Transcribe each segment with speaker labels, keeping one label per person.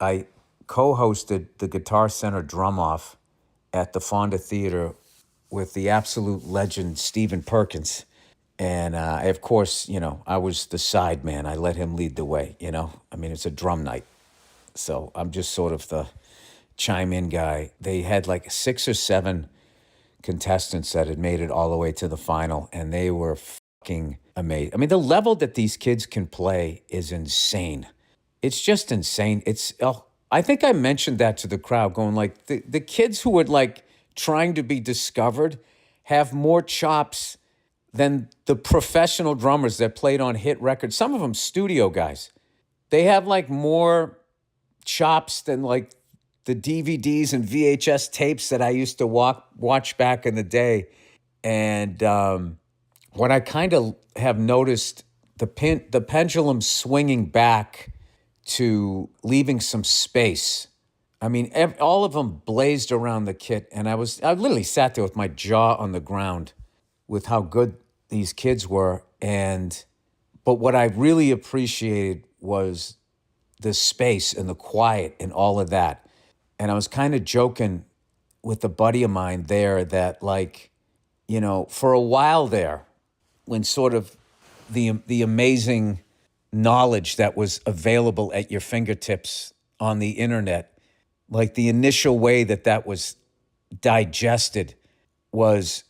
Speaker 1: I co-hosted the Guitar Center drum off at the Fonda Theater with the absolute legend Stephen Perkins. And of course, I was the side man. I let him lead the way. I mean, it's a drum night. So I'm just sort of the chime in guy. They had like 6 or 7 contestants that had made it all the way to the final, and they were fucking amazing. I mean, the level that these kids can play is insane. It's just insane. I think I mentioned that to the crowd, going like, the kids who are like trying to be discovered have more chops than the professional drummers that played on hit records. Some of them studio guys. They have like more chops than like the DVDs and VHS tapes that I used to watch back in the day. And what I kind of have noticed, the pendulum swinging back to leaving some space. I mean, all of them blazed around the kit, and I literally sat there with my jaw on the ground with how good these kids were. But what I really appreciated was the space and the quiet and all of that. And I was kind of joking with a buddy of mine there that, like, for a while there, when sort of the amazing knowledge that was available at your fingertips on the internet, like the initial way that was digested was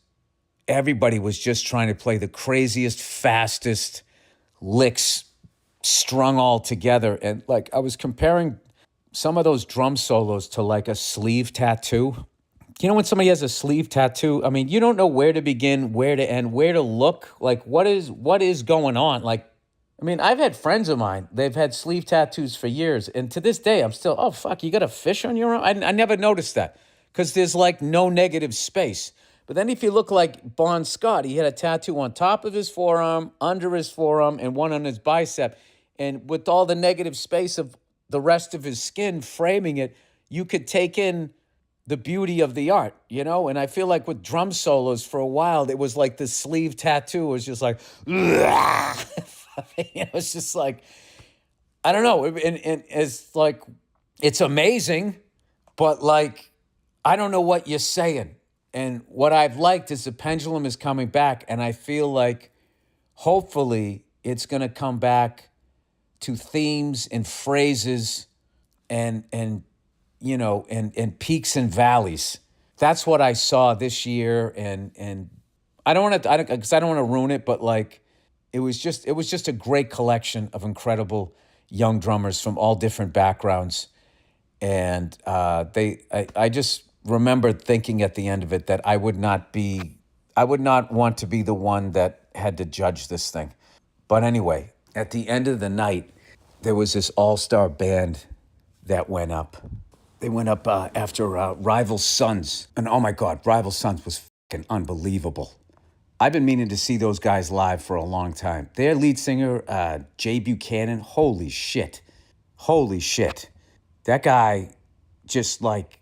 Speaker 1: everybody was just trying to play the craziest, fastest licks strung all together. And like I was comparing some of those drum solos to like a sleeve tattoo. When somebody has a sleeve tattoo, I mean, you don't know where to begin, where to end, where to look, like what is going on. Like, I mean, I've had friends of mine, they've had sleeve tattoos for years. And to this day, I'm still, oh, fuck, you got a fish on your arm? I never noticed that because there's like no negative space. But then if you look like Bon Scott, he had a tattoo on top of his forearm, under his forearm, and one on his bicep. And with all the negative space of the rest of his skin framing it, you could take in the beauty of the art, And I feel like with drum solos for a while, it was like the sleeve tattoo was just like, it was just like, I don't know. And it's like, it's amazing, but like, I don't know what you're saying. And what I've liked is the pendulum is coming back. And I feel like hopefully it's going to come back to themes and phrases and peaks and valleys. That's what I saw this year. And I don't want to ruin it, but like, it was just a great collection of incredible young drummers from all different backgrounds. And I just remember thinking at the end of it that I would not want to be the one that had to judge this thing. But anyway, at the end of the night, there was this all-star band that went up. They went up after Rival Sons. And oh my God, Rival Sons was fucking unbelievable. I've been meaning to see those guys live for a long time. Their lead singer, Jay Buchanan, holy shit. That guy just like,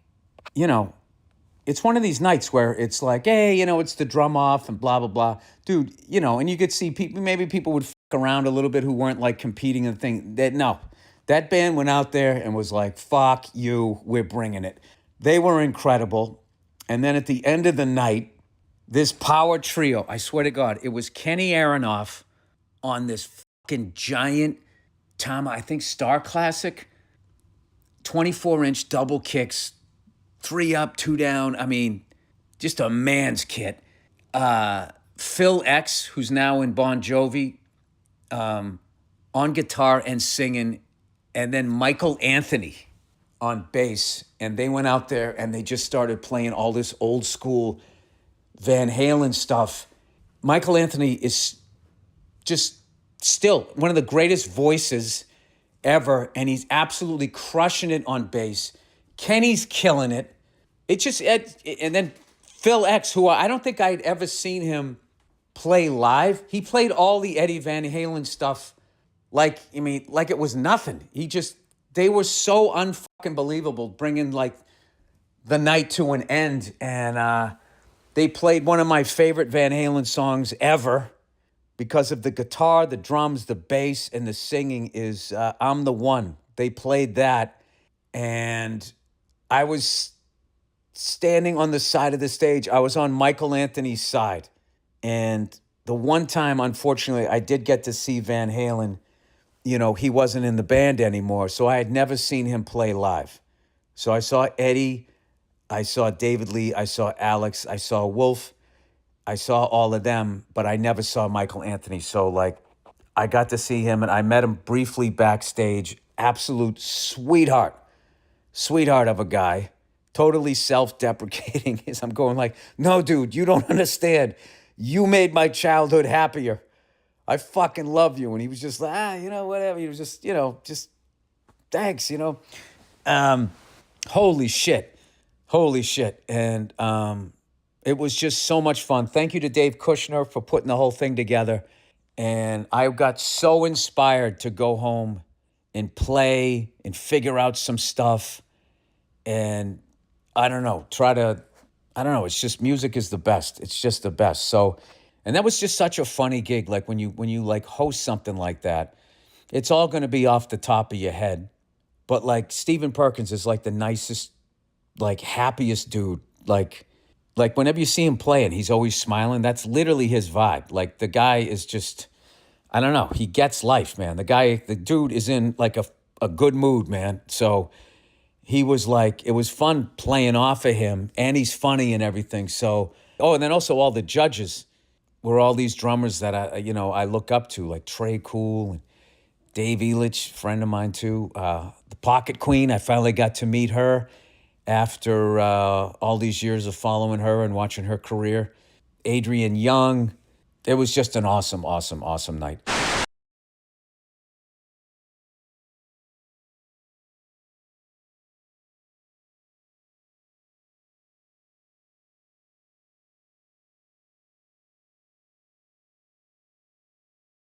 Speaker 1: it's one of these nights where it's like, hey, it's the drum off and blah, blah, blah. Dude, and you could see maybe people would fuck around a little bit who weren't like competing in the thing. That band went out there and was like, fuck you, we're bringing it. They were incredible. And then at the end of the night, this power trio, I swear to God, it was Kenny Aronoff on this fucking giant Tama, I think Star Classic, 24-inch double kicks, 3 up, 2 down. I mean, just a man's kit. Phil X, who's now in Bon Jovi, on guitar and singing, and then Michael Anthony on bass. And they went out there and they just started playing all this old school Van Halen stuff. Michael Anthony is just still one of the greatest voices ever, and he's absolutely crushing it on bass. Kenny's killing it. And then Phil X, who I don't think I'd ever seen him play live. He played all the Eddie Van Halen stuff like it was nothing. They were so unfucking believable, bringing like the night to an end. And they played one of my favorite Van Halen songs ever because of the guitar, the drums, the bass, and the singing is I'm the One. They played that. And I was standing on the side of the stage. I was on Michael Anthony's side. And the one time, unfortunately, I did get to see Van Halen, he wasn't in the band anymore. So I had never seen him play live. So I saw Eddie, I saw David Lee, I saw Alex, I saw Wolf, I saw all of them, but I never saw Michael Anthony. So, like, I got to see him and I met him briefly backstage. Absolute sweetheart of a guy, totally self-deprecating. As I'm going like, no, dude, you don't understand. You made my childhood happier. I fucking love you. And he was just like, whatever. He was just, just thanks, Holy shit. Holy shit. And it was just so much fun. Thank you to Dave Kushner for putting the whole thing together. And I got so inspired to go home and play and figure out some stuff. And I don't know, it's just music is the best. It's just the best. So, and that was just such a funny gig. Like when you like host something like that, it's all going to be off the top of your head. But like Stephen Perkins is like the nicest, like happiest dude. Like whenever you see him playing, he's always smiling. That's literally his vibe. Like the guy is just, I don't know. He gets life, man. The dude is in like a good mood, man. So he was like, it was fun playing off of him, and he's funny and everything. So, and then also all the judges were all these drummers that I look up to, like Trey Cool and Dave Elitch, friend of mine too. The Pocket Queen, I finally got to meet her after all these years of following her and watching her career. Adrian Young. It was just an awesome, awesome, awesome night.